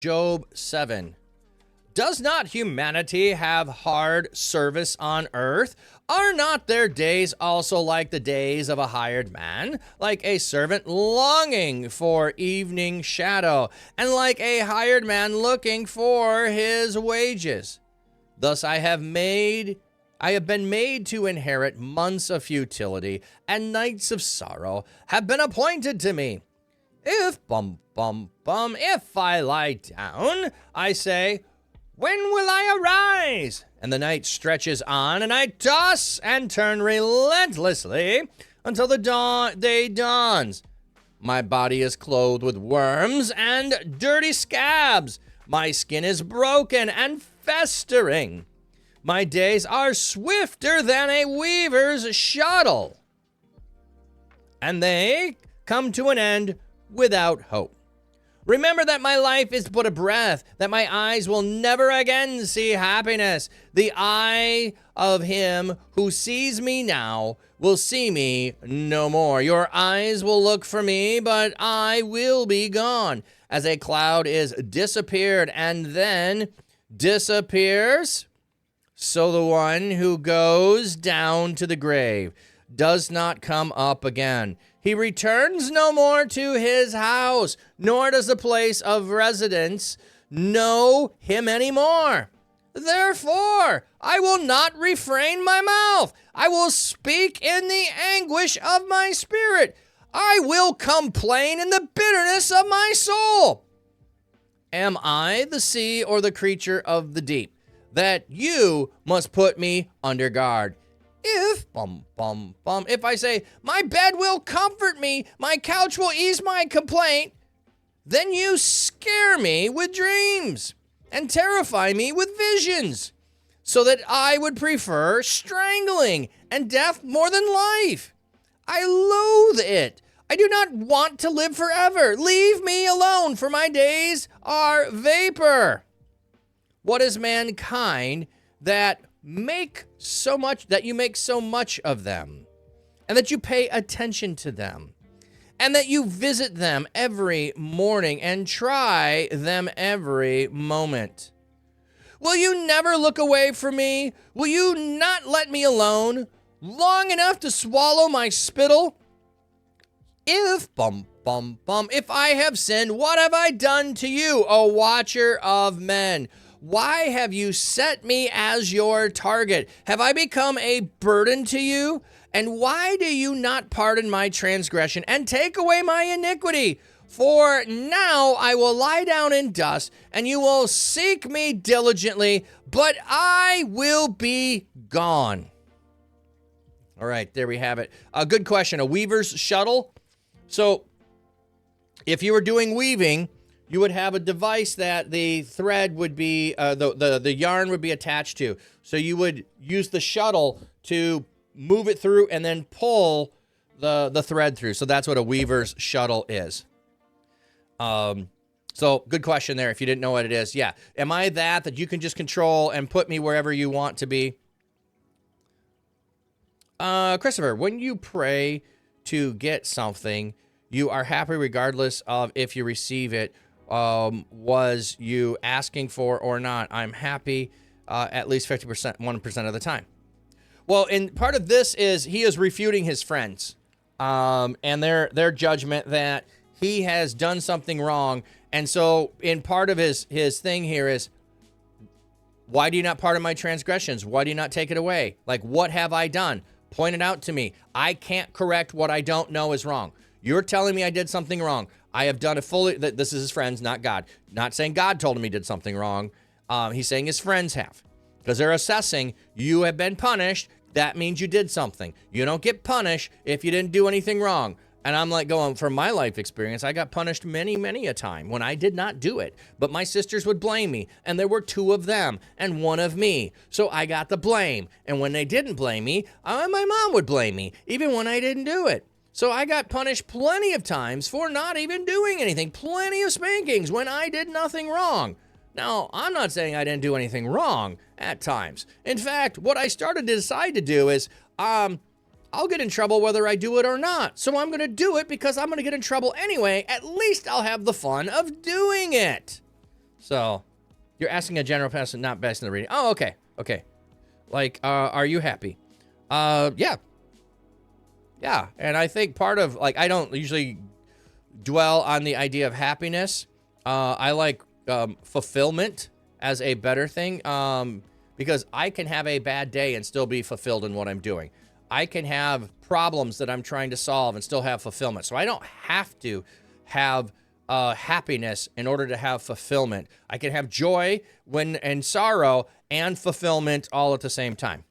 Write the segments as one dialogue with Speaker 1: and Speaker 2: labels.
Speaker 1: Job 7. Does not humanity have hard service on earth? Are not their days also like the days of a hired man, like a servant longing for evening shadow, and like a hired man looking for his wages? Thus I have been made to inherit months of futility, and nights of sorrow have been appointed to me. If if I lie down, I say, when will I arise? And the night stretches on, and I toss and turn relentlessly until the day dawns. My body is clothed with worms and dirty scabs. My skin is broken and festering. My days are swifter than a weaver's shuttle, and they come to an end without hope. Remember that my life is but a breath, that my eyes will never again see happiness. The eye of him who sees me now will see me no more. Your eyes will look for me, but I will be gone, as a cloud is disappeared and then disappears. So the one who goes down to the grave does not come up again. He returns no more to his house, nor does the place of residence know him anymore. Therefore, I will not refrain my mouth. I will speak in the anguish of my spirit. I will complain in the bitterness of my soul. Am I the sea or the creature of the deep, that you must put me under guard? If I say, my bed will comfort me, my couch will ease my complaint, then you scare me with dreams and terrify me with visions, so that I would prefer strangling and death more than life. I loathe it. I do not want to live forever. Leave me alone, for my days are vapor. What is mankind that you make so much of them, and that you pay attention to them, and that you visit them every morning and try them every moment? Will you never look away from me? Will you not let me alone long enough to swallow my spittle? If I have sinned, what have I done to you, O watcher of men? Why have you set me as your target? Have I become a burden to you? And why do you not pardon my transgression and take away my iniquity? For now I will lie down in dust, and you will seek me diligently, but I will be gone. All right, there we have it. A good question. A weaver's shuttle. So if you were doing weaving, you would have a device that the thread would be, the yarn would be attached to. So you would use the shuttle to move it through and then pull the thread through. So that's what a weaver's shuttle is. So good question there. If you didn't know what it is. Yeah. Am I that you can just control and put me wherever you want to be? Christopher, when you pray to get something, you are happy regardless of if you receive it. Was you asking for or not? I'm happy at least 50%, 1% of the time. Well, and part of this is he is refuting his friends and their judgment that he has done something wrong. And so in part of his thing here is, why do you not pardon my transgressions? Why do you not take it away? Like, what have I done? Point it out to me. I can't correct what I don't know is wrong. You're telling me I did something wrong. I have done it fully. This is his friends, not God. Not saying God told him he did something wrong. He's saying his friends have. Because they're assessing, you have been punished. That means you did something. You don't get punished if you didn't do anything wrong. And I'm like going, from my life experience, I got punished many, many a time when I did not do it. But my sisters would blame me. And there were 2 of them and 1 of me. So I got the blame. And when they didn't blame me, my mom would blame me, even when I didn't do it. So I got punished plenty of times for not even doing anything. Plenty of spankings when I did nothing wrong. Now, I'm not saying I didn't do anything wrong at times. In fact, what I started to decide to do is, I'll get in trouble whether I do it or not. So I'm going to do it because I'm going to get in trouble anyway. At least I'll have the fun of doing it. So you're asking a general person, not based on the reading. Oh, okay. Okay. Like, are you happy? Yeah. Yeah. And I think part of, like, I don't usually dwell on the idea of happiness. I like fulfillment as a better thing, because I can have a bad day and still be fulfilled in what I'm doing. I can have problems that I'm trying to solve and still have fulfillment. So I don't have to have happiness in order to have fulfillment. I can have joy and sorrow and fulfillment all at the same time.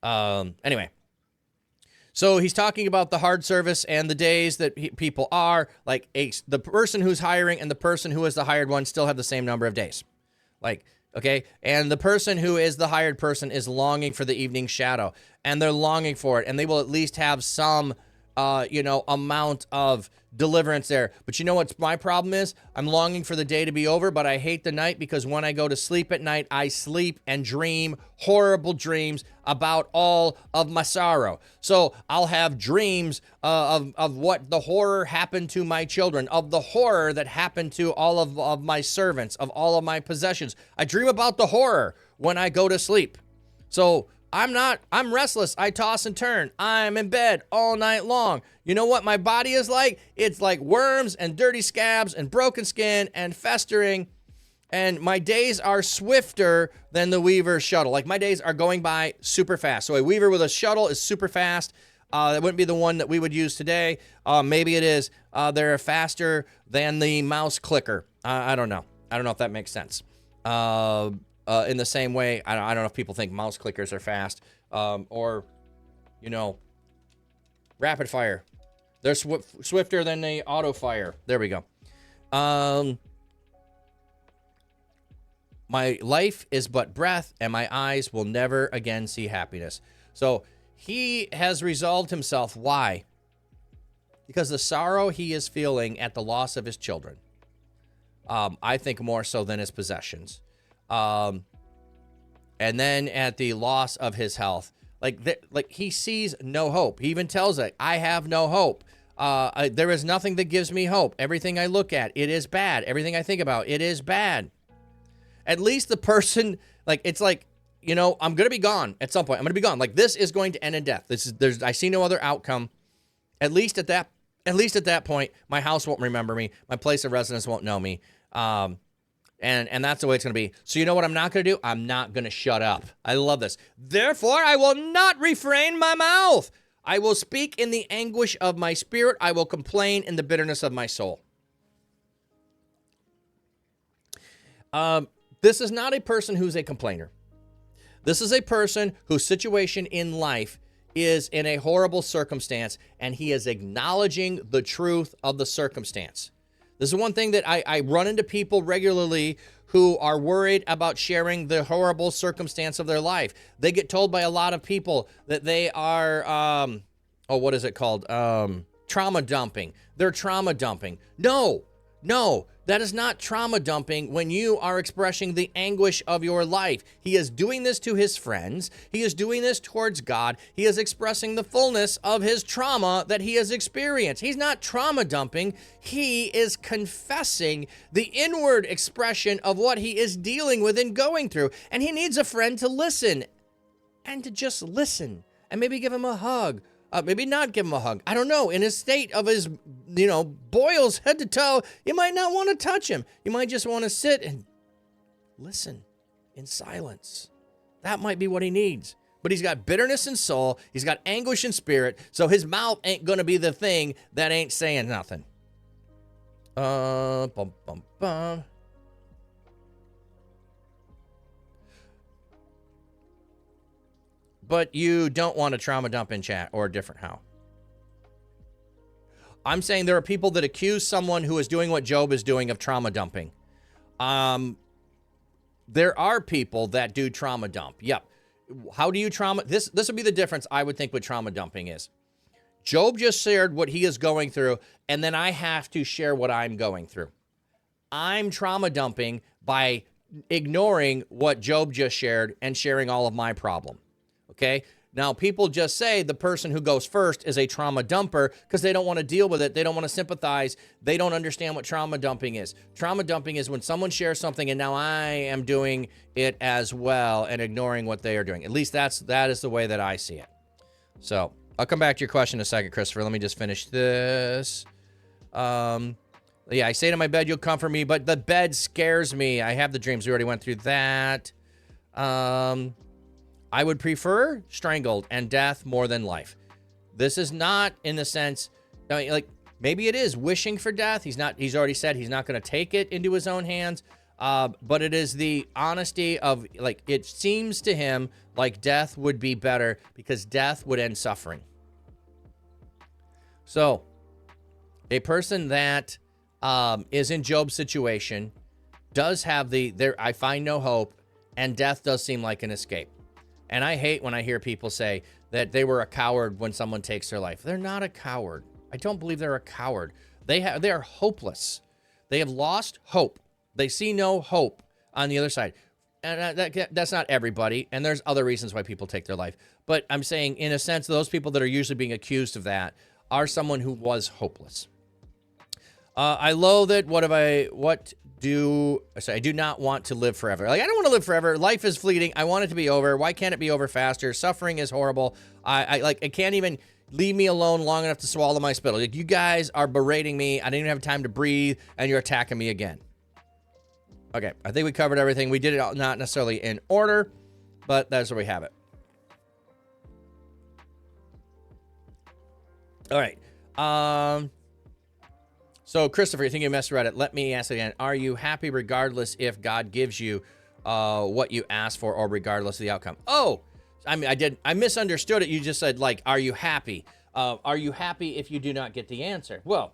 Speaker 1: Anyway. So he's talking about the hard service and the days that people are like the person who's hiring and the person who is the hired one still have the same number of days. Like, okay. And the person who is the hired person is longing for the evening shadow, and they're longing for it. And they will at least have some, amount of deliverance there. But you know what my problem is? I'm longing for the day to be over, but I hate the night, because when I go to sleep at night, I sleep and dream horrible dreams about all of my sorrow. So I'll have dreams of what the horror happened to my children, of the horror that happened to all of my servants, of all of my possessions. I dream about the horror when I go to sleep. So I'm restless. I toss and turn. I'm in bed all night long. You know what my body is like? It's like worms and dirty scabs and broken skin and festering. And my days are swifter than the Weaver's shuttle. Like, my days are going by super fast. So a Weaver with a shuttle is super fast. That wouldn't be the one that we would use today. Maybe it is. They're faster than the mouse clicker. I don't know. I don't know if that makes sense. In the same way, I don't know if people think mouse clickers are fast, or, rapid fire. They're swifter than the auto fire. There we go. My life is but breath, and my eyes will never again see happiness. So he has resolved himself. Why? Because the sorrow he is feeling at the loss of his children, I think more so than his possessions. And then at the loss of his health, like he sees no hope. He even tells it, I have no hope. There is nothing that gives me hope. Everything I look at, it is bad. Everything I think about, it is bad. At least the person, it's like, I'm going to be gone at some point. I'm going to be gone. Like, this is going to end in death. I see no other outcome. At least at that point, my house won't remember me. My place of residence won't know me. And that's the way it's going to be. So you know what I'm not going to do? I'm not going to shut up. I love this. Therefore, I will not refrain my mouth. I will speak in the anguish of my spirit. I will complain in the bitterness of my soul. This is not a person who's a complainer. This is a person whose situation in life is in a horrible circumstance, and he is acknowledging the truth of the circumstance. This is one thing that I run into people regularly who are worried about sharing the horrible circumstance of their life. They get told by a lot of people that they are, what is it called? Trauma dumping. They're trauma dumping. No, that is not trauma dumping when you are expressing the anguish of your life. He is doing this to his friends. He is doing this towards God. He is expressing the fullness of his trauma that he has experienced. He's not trauma dumping. He is confessing the inward expression of what he is dealing with and going through. And he needs a friend to listen, and to just listen, and maybe give him a hug. Maybe not give him a hug. I don't know. In his state of his, boils head to toe, you might not want to touch him. You might just want to sit and listen in silence. That might be what he needs. But he's got bitterness in soul. He's got anguish in spirit. So his mouth ain't going to be the thing that ain't saying nothing. Bum, bum, bum. But you don't want to trauma dump in chat, or a different how. I'm saying there are people that accuse someone who is doing what Job is doing of trauma dumping. There are people that do trauma dump. Yep. How do you trauma? This would be the difference, I would think, what trauma dumping is. Job just shared what he is going through, and then I have to share what I'm going through. I'm trauma dumping by ignoring what Job just shared and sharing all of my problem. Okay, Now, people just say the person who goes first is a trauma dumper because they don't want to deal with it. They don't want to sympathize. They don't understand what trauma dumping is. Trauma dumping is when someone shares something and now I am doing it as well and ignoring what they are doing. At least that is the way that I see it. So I'll come back to your question in a second, Christopher. Let me just finish this. Yeah, I say to my bed, you'll comfort me, but the bed scares me. I have the dreams. We already went through that. I would prefer strangled and death more than life. This is not in the sense, I mean, like, maybe it is wishing for death. He's already said he's not going to take it into his own hands. But it is the honesty of, like, it seems to him like death would be better because death would end suffering. So a person that is in Job's situation does have I find no hope, and death does seem like an escape. And I hate when I hear people say that they were a coward when someone takes their life. They're not a coward. I don't believe they're a coward. They are hopeless. They have lost hope. They see no hope on the other side. And that's not everybody. And there's other reasons why people take their life. But I'm saying, in a sense, those people that are usually being accused of that are someone who was hopeless. I loathe it. I do not want to live forever. Like, I don't want to live forever. Life is fleeting. I want it to be over. Why can't it be over faster? Suffering is horrible. It can't even leave me alone long enough to swallow my spittle. Like, you guys are berating me. I didn't even have time to breathe, and you're attacking me again. Okay, I think we covered everything. We did it not necessarily in order, but that's where we have it. All right. So, Christopher, you think you messed around it. Let me ask again. Are you happy regardless if God gives you what you asked for or regardless of the outcome? Oh, I misunderstood it. You just said, like, are you happy? Are you happy if you do not get the answer? Well,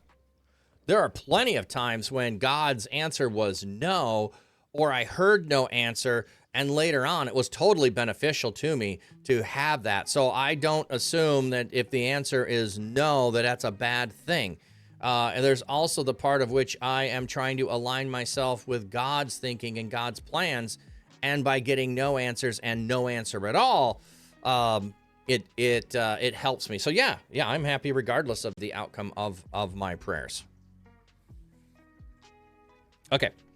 Speaker 1: there are plenty of times when God's answer was no, or I heard no answer, and later on it was totally beneficial to me to have that. So I don't assume that if the answer is no, that's a bad thing. And there's also the part of which I am trying to align myself with God's thinking and God's plans. And by getting no answers and no answer at all, it helps me. So yeah, I'm happy regardless of the outcome of my prayers. Okay,